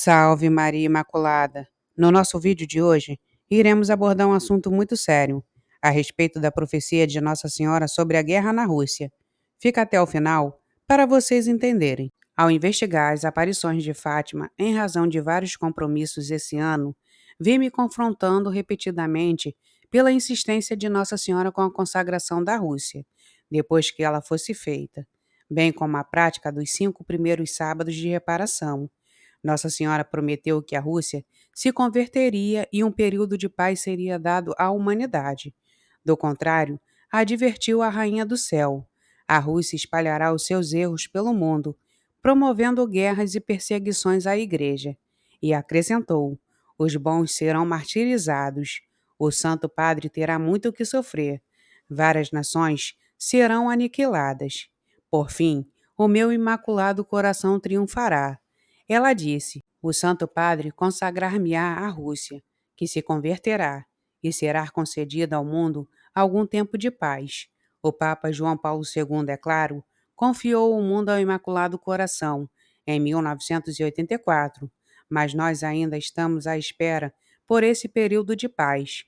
Salve Maria Imaculada! No nosso vídeo de hoje, iremos abordar um assunto muito sério, a respeito da profecia de Nossa Senhora sobre a guerra na Rússia. Fica até o final para vocês entenderem. Ao investigar as aparições de Fátima em razão de vários compromissos esse ano, vi-me confrontando repetidamente pela insistência de Nossa Senhora com a consagração da Rússia, depois que ela fosse feita, bem como a prática dos 5 primeiros sábados de reparação. Nossa Senhora prometeu que a Rússia se converteria e um período de paz seria dado à humanidade. Do contrário, advertiu a Rainha do Céu: a Rússia espalhará os seus erros pelo mundo, promovendo guerras e perseguições à Igreja. E acrescentou: os bons serão martirizados. O Santo Padre terá muito o que sofrer. Várias nações serão aniquiladas. Por fim, o meu imaculado coração triunfará. Ela disse: o Santo Padre consagrar-me-á à Rússia, que se converterá, e será concedida ao mundo algum tempo de paz. O Papa João Paulo II, é claro, confiou o mundo ao Imaculado Coração, em 1984, mas nós ainda estamos à espera por esse período de paz.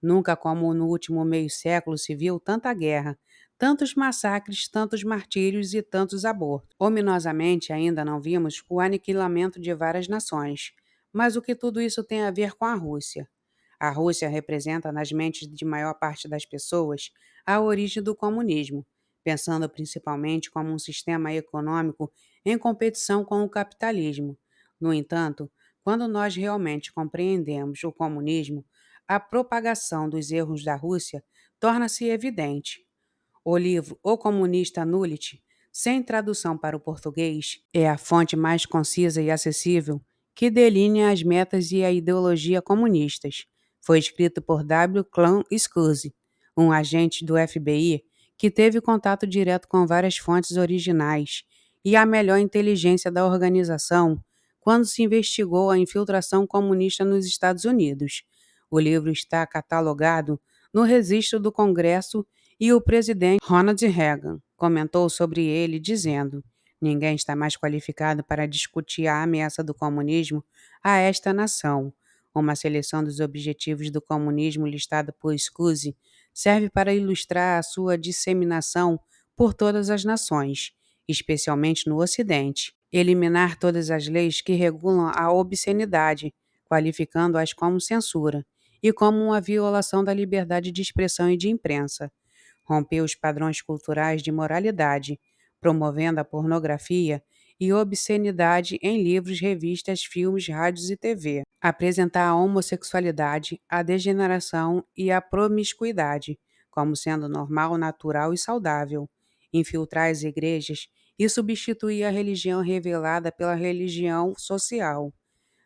Nunca como no último meio século se viu tanta guerra, tantos massacres, tantos martírios e tantos abortos. Ominosamente, ainda não vimos o aniquilamento de várias nações. Mas o que tudo isso tem a ver com a Rússia? A Rússia representa nas mentes de maior parte das pessoas a origem do comunismo, pensando principalmente como um sistema econômico em competição com o capitalismo. No entanto, quando nós realmente compreendemos o comunismo, a propagação dos erros da Rússia torna-se evidente. O livro O Comunista Nullit, sem tradução para o português, é a fonte mais concisa e acessível que delinea as metas e a ideologia comunistas. Foi escrito por W. Clan Scusi, um agente do FBI que teve contato direto com várias fontes originais e a melhor inteligência da organização quando se investigou a infiltração comunista nos Estados Unidos. O livro está catalogado no registro do Congresso e o presidente Ronald Reagan comentou sobre ele, dizendo: ninguém está mais qualificado para discutir a ameaça do comunismo a esta nação. Uma seleção dos objetivos do comunismo listada por Scusi serve para ilustrar a sua disseminação por todas as nações, especialmente no Ocidente. Eliminar todas as leis que regulam a obscenidade, qualificando-as como censura e como uma violação da liberdade de expressão e de imprensa. Romper os padrões culturais de moralidade, promovendo a pornografia e obscenidade em livros, revistas, filmes, rádios e TV. Apresentar a homossexualidade, a degeneração e a promiscuidade como sendo normal, natural e saudável. Infiltrar as igrejas e substituir a religião revelada pela religião social.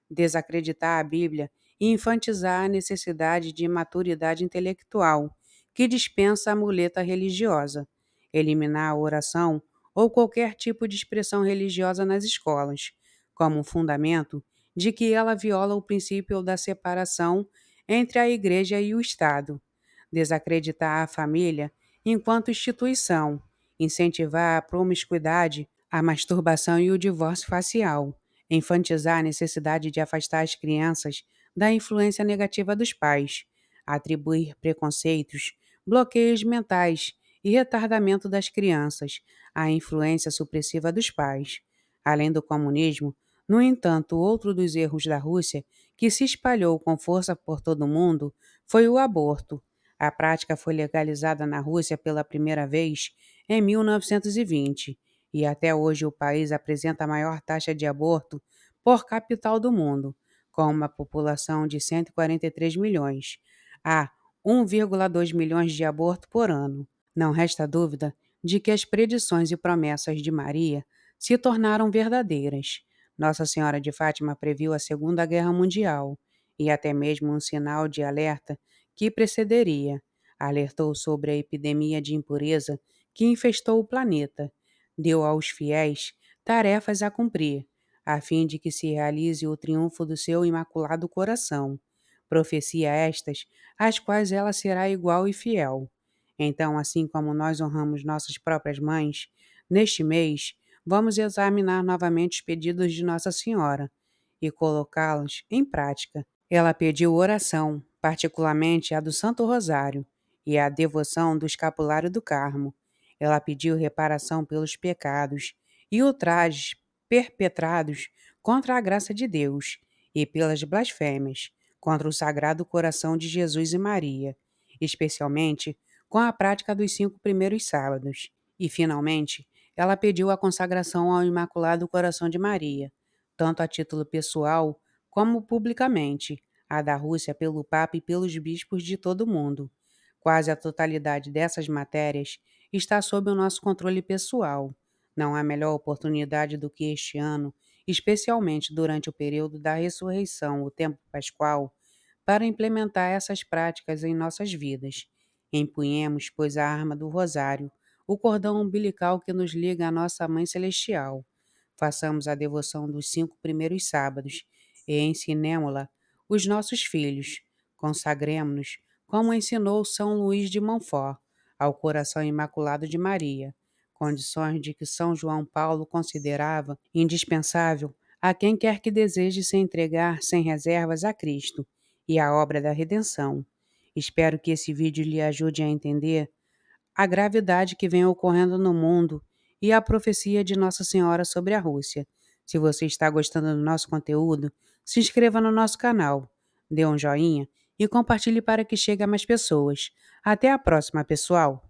Desacreditar a Bíblia e infantizar a necessidade de maturidade intelectual, que dispensa a muleta religiosa, eliminar a oração ou qualquer tipo de expressão religiosa nas escolas, como um fundamento de que ela viola o princípio da separação entre a Igreja e o Estado, desacreditar a família enquanto instituição, incentivar a promiscuidade, a masturbação e o divórcio facial, enfatizar a necessidade de afastar as crianças da influência negativa dos pais, atribuir preconceitos, bloqueios mentais e retardamento das crianças à influência supressiva dos pais. Além do comunismo, no entanto, outro dos erros da Rússia, que se espalhou com força por todo o mundo, foi o aborto. A prática foi legalizada na Rússia pela primeira vez em 1920 e até hoje o país apresenta a maior taxa de aborto por capital do mundo, com uma população de 143 milhões. Há 1,2 milhões de abortos por ano. Não resta dúvida de que as predições e promessas de Maria se tornaram verdadeiras. Nossa Senhora de Fátima previu a Segunda Guerra Mundial e até mesmo um sinal de alerta que precederia. Alertou sobre a epidemia de impureza que infestou o planeta. Deu aos fiéis tarefas a cumprir, a fim de que se realize o triunfo do seu imaculado coração. Profecia estas, às quais ela será igual e fiel. Então, assim como nós honramos nossas próprias mães, neste mês, vamos examinar novamente os pedidos de Nossa Senhora e colocá-las em prática. Ela pediu oração, particularmente a do Santo Rosário, e a devoção do Escapulário do Carmo. Ela pediu reparação pelos pecados e ultrajes perpetrados contra a graça de Deus e pelas blasfêmias contra o Sagrado Coração de Jesus e Maria, especialmente com a prática dos 5 primeiros sábados. E, finalmente, ela pediu a consagração ao Imaculado Coração de Maria, tanto a título pessoal como publicamente, a da Rússia pelo Papa e pelos bispos de todo o mundo. Quase a totalidade dessas matérias está sob o nosso controle pessoal. Não há melhor oportunidade do que este ano, especialmente durante o período da ressurreição, o tempo pascual, para implementar essas práticas em nossas vidas. Empunhemos, pois, a arma do rosário, o cordão umbilical que nos liga à nossa Mãe Celestial. Façamos a devoção dos 5 primeiros sábados e ensinemo-la os nossos filhos. Consagremo-nos, como ensinou São Luís de Montfort, ao coração imaculado de Maria, condições de que São João Paulo considerava indispensável a quem quer que deseje se entregar sem reservas a Cristo e à obra da redenção. Espero que esse vídeo lhe ajude a entender a gravidade que vem ocorrendo no mundo e a profecia de Nossa Senhora sobre a Rússia. Se você está gostando do nosso conteúdo, se inscreva no nosso canal, dê um joinha e compartilhe para que chegue a mais pessoas. Até a próxima, pessoal!